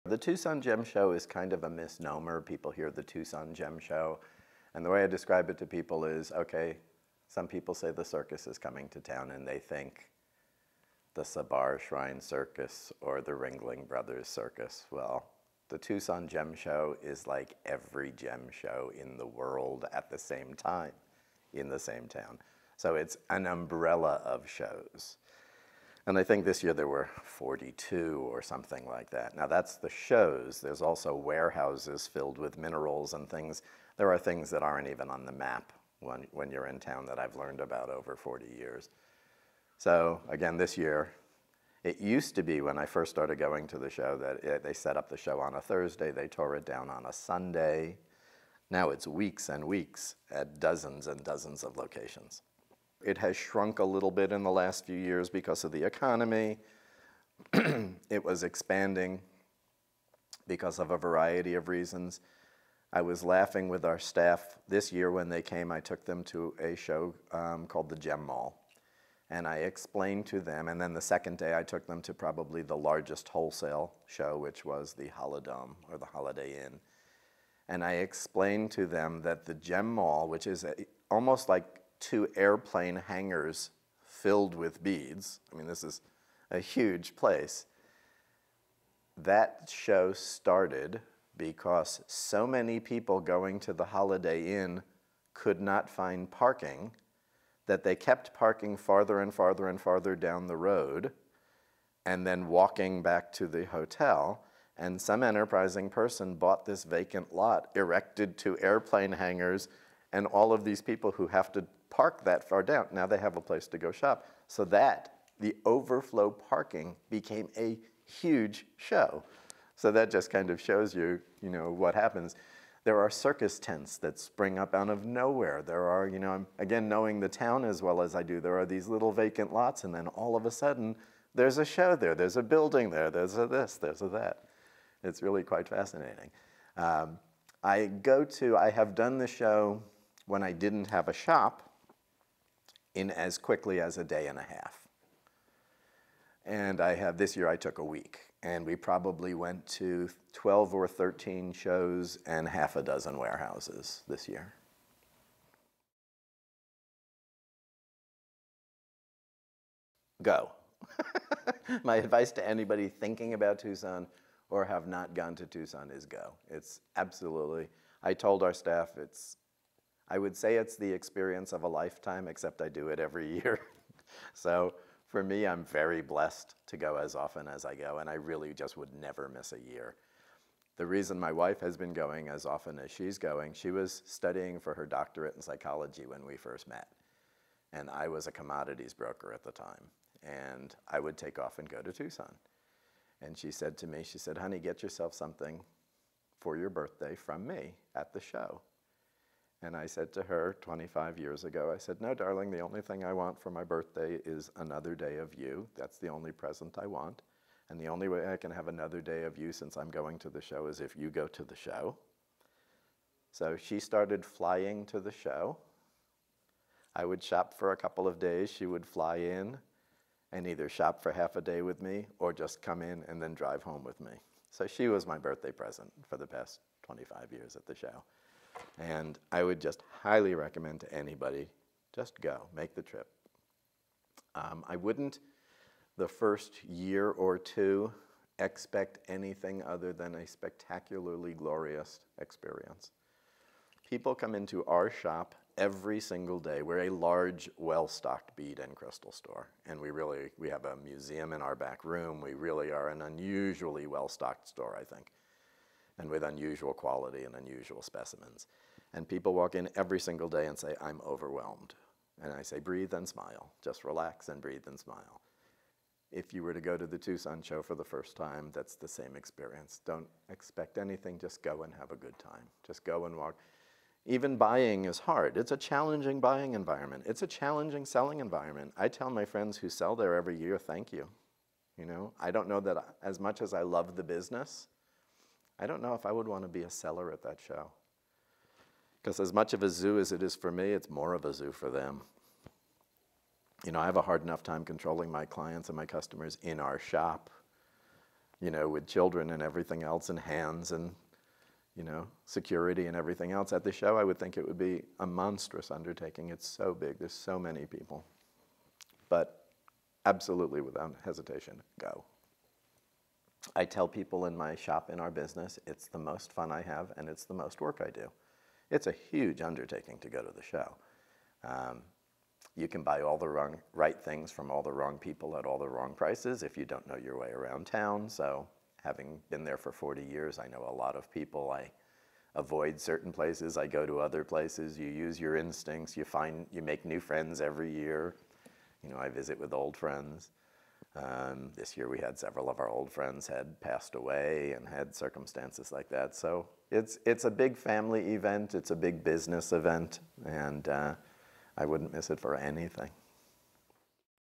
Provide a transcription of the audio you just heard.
The Tucson Gem Show is kind of a misnomer. People hear the Tucson Gem Show, and the way I describe it to people is, okay, some people say the circus is coming to town and they think the Sabar Shrine Circus or the Ringling Brothers Circus. Well, the Tucson Gem Show is like every gem show in the world at the same time in the same town. So it's an umbrella of shows. And I think this year there were 42 or something like that. Now that's the shows. There's also warehouses filled with minerals and things. There are things that aren't even on the map when you're in town that I've learned about over 40 years. So again, this year, it used to be when I first started going to the show that they set up the show on a Thursday, they tore it down on a Sunday. Now it's weeks and weeks at dozens and dozens of locations. It has shrunk a little bit in the last few years because of the economy. It was expanding because of a variety of reasons. I was laughing with our staff this year when they came. I took them to a show called the Gem Mall. And I explained to them, and then the second day I took them to probably the largest wholesale show, which was the Holidome or the Holiday Inn. And I explained to them that the Gem Mall, which is almost like 2 airplane hangars filled with beads, I mean, this is a huge place. That show started because so many people going to the Holiday Inn could not find parking that they kept parking farther and farther and farther down the road and then walking back to the hotel. And some enterprising person bought this vacant lot, erected 2 airplane hangars, and all of these people who have to park that far down, now they have a place to go shop. So that, the overflow parking became a huge show. So that just kind of shows you, what happens. There are circus tents that spring up out of nowhere. There are, again, knowing the town as well as I do, there are these little vacant lots, and then all of a sudden, there's a show there, there's a building there, there's a this, there's a that. It's really quite fascinating. I have done the show when I didn't have a shop in as quickly as a day and a half. And this year I took a week. And we probably went to 12 or 13 shows and half a dozen warehouses this year. Go. My advice to anybody thinking about Tucson or have not gone to Tucson is go. It's absolutely, I told our staff, I would say it's the experience of a lifetime, except I do it every year. So for me, I'm very blessed to go as often as I go, and I really just would never miss a year. The reason my wife has been going as often as she's going, she was studying for her doctorate in psychology when we first met, and I was a commodities broker at the time, and I would take off and go to Tucson. And she said to me, she said, honey, get yourself something for your birthday from me at the show. And I said to her 25 years ago, I said, no, darling, the only thing I want for my birthday is another day of you. That's the only present I want. And the only way I can have another day of you since I'm going to the show is if you go to the show. So she started flying to the show. I would shop for a couple of days. She would fly in and either shop for half a day with me or just come in and then drive home with me. So she was my birthday present for the past 25 years at the show. And I would just highly recommend to anybody, just go, make the trip. I wouldn't, the first year or two, expect anything other than a spectacularly glorious experience. People come into our shop every single day. We're a large, well-stocked bead and crystal store. And we have a museum in our back room. We really are an unusually well-stocked store, I think, and with unusual quality and unusual specimens. And people walk in every single day and say, I'm overwhelmed. And I say, breathe and smile. Just relax and breathe and smile. If you were to go to the Tucson show for the first time, that's the same experience. Don't expect anything, just go and have a good time. Just go and walk. Even buying is hard. It's a challenging buying environment. It's a challenging selling environment. I tell my friends who sell there every year, thank you. I don't know that as much as I love the business, I don't know if I would want to be a seller at that show. Because as much of a zoo as it is for me, it's more of a zoo for them. I have a hard enough time controlling my clients and my customers in our shop. you know, with children and everything else and hands and, you know, security and everything else at the show, I would think it would be a monstrous undertaking. It's so big. There's so many people. But absolutely, without hesitation, go. I tell people in my shop, in our business, it's the most fun I have and it's the most work I do. It's a huge undertaking to go to the show. You can buy all the right things from all the wrong people at all the wrong prices if you don't know your way around town. So having been there for 40 years, I know a lot of people. I avoid certain places. I go to other places. You use your instincts. You make new friends every year. You know, I visit with old friends. This year we had several of our old friends had passed away and had circumstances like that. So it's a big family event. It's a big business event, and I wouldn't miss it for anything.